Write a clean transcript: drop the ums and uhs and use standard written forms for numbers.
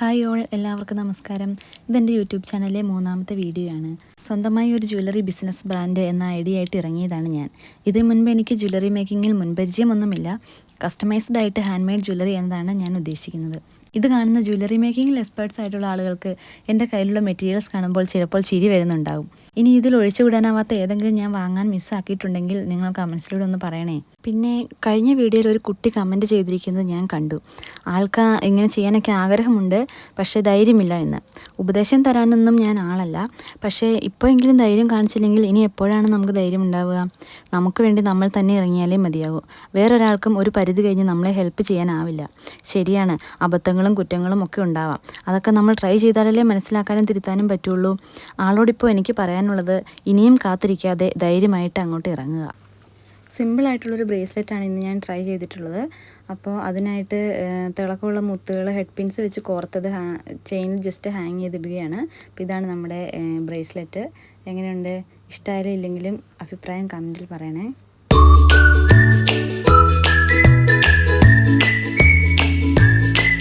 Hi all, എല്ലാവർക്കും നമസ്കാരം. ഇതെൻ്റെ യൂട്യൂബ് ചാനലിലെ മൂന്നാമത്തെ വീഡിയോ ആണ്. സ്വന്തമായി ഒരു ജ്വല്ലറി ബിസിനസ് ബ്രാൻഡ് എന്ന ഐഡിയ ആയിട്ട് ഇറങ്ങിയതാണ് ഞാൻ. ഇതിനു മുൻപ് എനിക്ക് ജ്വല്ലറി മേക്കിങ്ങിൽ മുൻപരിചയമൊന്നുമില്ല. കസ്റ്റമൈസ്ഡ് ആയിട്ട് ഹാൻഡ് മെയ്ഡ് ജ്വല്ലറി എന്നതാണ് ഞാൻ ഉദ്ദേശിക്കുന്നത്. ഇത് കാണുന്ന ജ്വല്ലറി മേക്കിങ്ങിൽ എക്സ്പേർട്സ് ആയിട്ടുള്ള ആളുകൾക്ക് എൻ്റെ കയ്യിലുള്ള മെറ്റീരിയൽസ് കാണുമ്പോൾ ചിലപ്പോൾ ചിരി വരുന്നുണ്ടാവും. ഇനി ഇതിൽ ഒഴിച്ചുവിടാനാവാത്ത ഏതെങ്കിലും ഞാൻ വാങ്ങാൻ മിസ്സാക്കിയിട്ടുണ്ടെങ്കിൽ നിങ്ങൾ കമൻസിലൂടെ ഒന്ന് പറയണേ. പിന്നെ കഴിഞ്ഞ വീഡിയോയിൽ ഒരു കുട്ടി കമൻറ്റ് ചെയ്തിരിക്കുന്നത് ഞാൻ കണ്ടു. ആൾക്ക് ഇങ്ങനെ ചെയ്യാനൊക്കെ ആഗ്രഹമുണ്ട്, പക്ഷേ ധൈര്യമില്ല എന്ന്. ഉപദേശം തരാനൊന്നും ഞാൻ ആളല്ല, പക്ഷേ ഇപ്പോഴെങ്കിലും ധൈര്യം കാണിച്ചില്ലെങ്കിൽ ഇനി എപ്പോഴാണ് നമുക്ക് ധൈര്യം ഉണ്ടാവുക? നമുക്ക് വേണ്ടി നമ്മൾ തന്നെ ഇറങ്ങിയാലേ മതിയാകൂ. വേറൊരാൾക്കും ഒരു പരിധി കഴിഞ്ഞ് നമ്മളെ ഹെൽപ്പ് ചെയ്യാനാവില്ല. ശരിയാണ്, അബദ്ധങ്ങളും കുറ്റങ്ങളും ഒക്കെ ഉണ്ടാവാം. അതൊക്കെ നമ്മൾ ട്രൈ ചെയ്താലല്ലേ മനസ്സിലാക്കാനും തിരുത്താനും പറ്റുള്ളൂ. ആളോടിപ്പോൾ എനിക്ക് പറയാനുള്ളത്, ഇനിയും കാത്തിരിക്കാതെ ധൈര്യമായിട്ട് അങ്ങോട്ട് ഇറങ്ങുക. സിമ്പിളായിട്ടുള്ളൊരു ബ്രേസ്ലെറ്റാണ് ഇന്ന് ഞാൻ ട്രൈ ചെയ്തിട്ടുള്ളത്. അപ്പോൾ അതിനായിട്ട് തിളക്കമുള്ള മുത്തുകൾ ഹെഡ് പിൻസ് വെച്ച് കോർത്തത് ചെയിനിൽ ജസ്റ്റ് ഹാങ് ചെയ്തിടുകയാണ്. അപ്പോൾ ഇതാണ് നമ്മുടെ ബ്രേസ്ലെറ്റ്. എങ്ങനെയുണ്ട്? ഇഷ്ടമായാലും ഇല്ലെങ്കിലും അഭിപ്രായം കമൻറ്റിൽ പറയണേ.